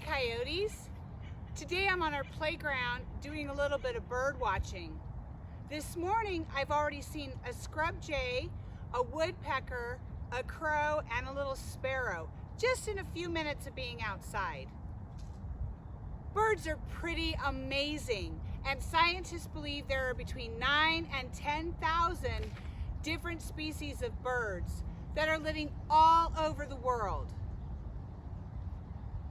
Coyotes. Today I'm on our playground doing a little bit of bird watching. This morning I've already seen a scrub jay, a woodpecker, a crow, and a little sparrow, just in a few minutes of being outside. Birds are pretty amazing, and scientists believe there are between 9,000 and 10,000 different species of birds that are living all over the world.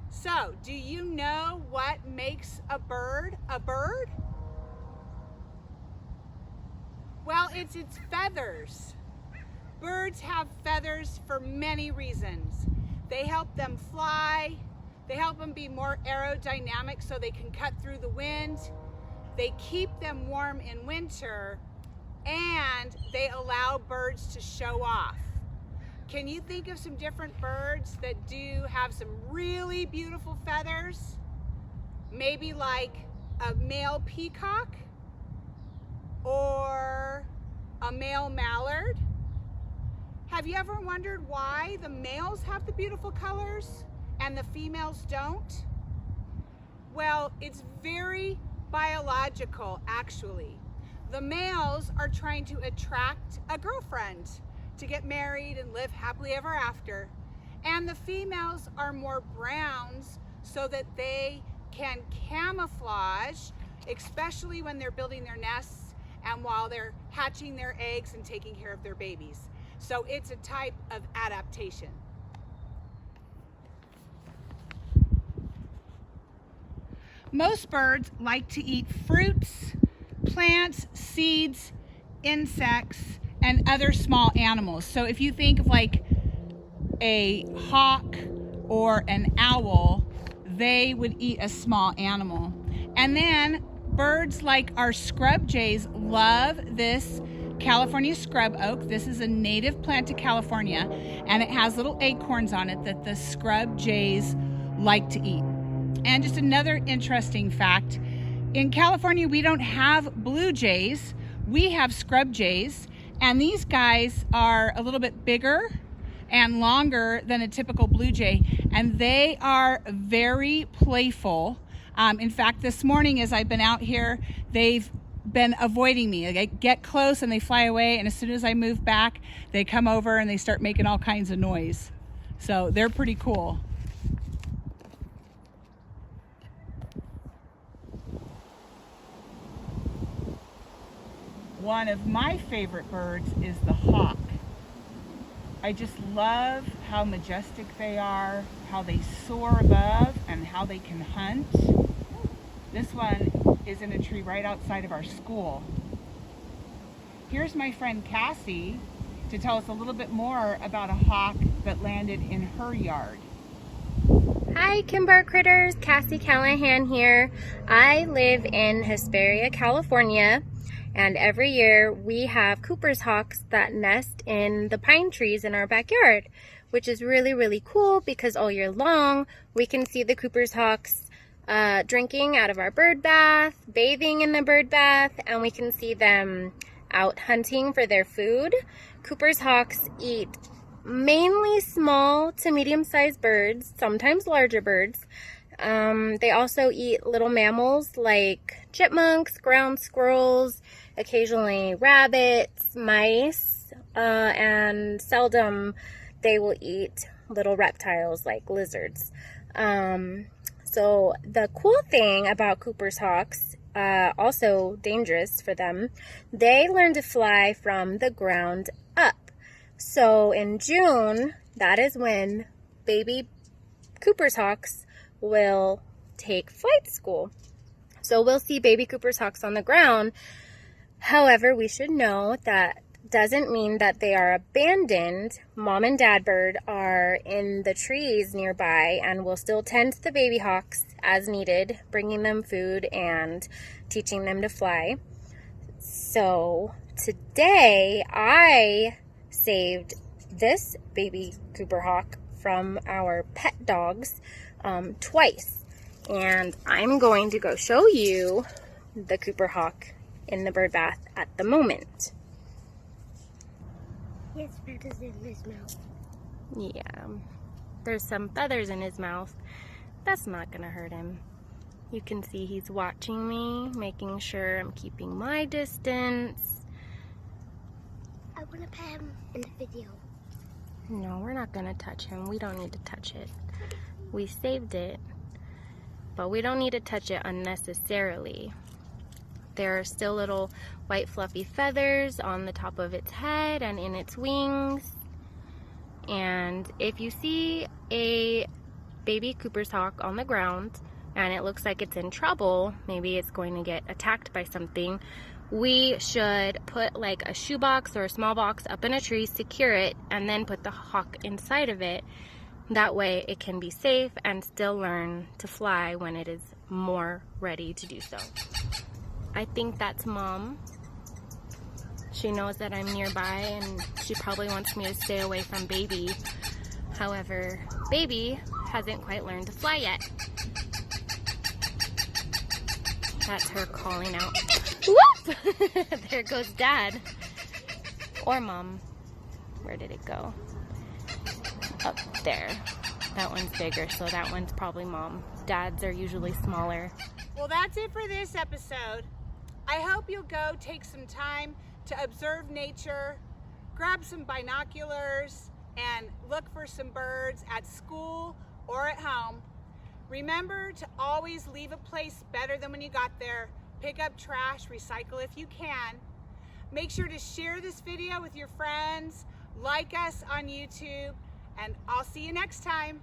So, do you know what makes a bird a bird? Well, it's its feathers. Birds have feathers for many reasons. They help them fly, they help them be more aerodynamic so they can cut through the wind, they keep them warm in winter, and they allow birds to show off. Can you think of some different birds that do have some really beautiful feathers? Maybe like a male peacock or a male mallard? Have you ever wondered why the males have the beautiful colors and the females don't? Well, it's very biological, actually. The males are trying to attract a girlfriend to get married and live happily ever after. And the females are more browns so that they can camouflage, especially when they're building their nests and while they're hatching their eggs and taking care of their babies. So it's a type of adaptation. Most birds like to eat fruits, plants, seeds, insects, and other small animals. So if you think of like a hawk or an owl, they would eat a small animal. And then birds like our scrub jays love this California scrub oak. This is a native plant to California, and it has little acorns on it that the scrub jays like to eat. And just another interesting fact, in California we don't have blue jays, we have scrub jays. And these guys are a little bit bigger and longer than a typical blue jay, and they are very playful. In fact, this morning as I've been out here, they've been avoiding me. Like, I get close and they fly away, and as soon as I move back, they come over and they start making all kinds of noise. So they're pretty cool. One of my favorite birds is the hawk. I just love how majestic they are, how they soar above, and how they can hunt. This one is in a tree right outside of our school. Here's my friend Cassie to tell us a little bit more about a hawk that landed in her yard. Hi Kimbark Critters, Cassie Callahan here. I live in Hesperia, California. And every year we have Cooper's hawks that nest in the pine trees in our backyard, which is really, really cool because all year long we can see the Cooper's hawks drinking out of our bird bath, bathing in the bird bath, and we can see them out hunting for their food. Cooper's hawks eat mainly small to medium-sized birds, sometimes larger birds. They also eat little mammals like chipmunks, ground squirrels, occasionally rabbits, mice, and seldom they will eat little reptiles like lizards. So the cool thing about Cooper's hawks, also dangerous for them, they learn to fly from the ground up. So in June, that is when baby Cooper's hawks will take flight school. So we'll see baby Cooper's hawks on the ground. However, we should know that doesn't mean that they are abandoned. Mom and dad bird are in the trees nearby and will still tend to the baby hawks as needed, bringing them food and teaching them to fly. So today I saved this baby Cooper hawk from our pet dogs twice. And I'm going to go show you the Cooper hawk in the bird bath at the moment. He has feathers in his mouth. Yeah, there's some feathers in his mouth, That's not gonna hurt him. You can see he's watching me, making sure I'm keeping my distance. I want to pet him in the video. No, we're not gonna touch him. We don't need to touch it. We saved it, but we don't need to touch it unnecessarily. There are still little white fluffy feathers on the top of its head and in its wings. And if you see a baby Cooper's hawk on the ground and it looks like it's in trouble, maybe it's going to get attacked by something, we should put like a shoebox or a small box up in a tree, secure it, and then put the hawk inside of it. That way it can be safe and still learn to fly when it is more ready to do so. I think that's Mom. She knows that I'm nearby and she probably wants me to stay away from Baby. However, Baby hasn't quite learned to fly yet. That's her calling out. Whoop! There goes Dad. Or Mom. Where did it go? Up there. That one's bigger, so that one's probably Mom. Dads are usually smaller. Well, that's it for this episode. I hope you'll go take some time to observe nature, grab some binoculars, and look for some birds at school or at home. Remember to always leave a place better than when you got there. Pick up trash, recycle if you can. Make sure to share this video with your friends, like us on YouTube, and I'll see you next time.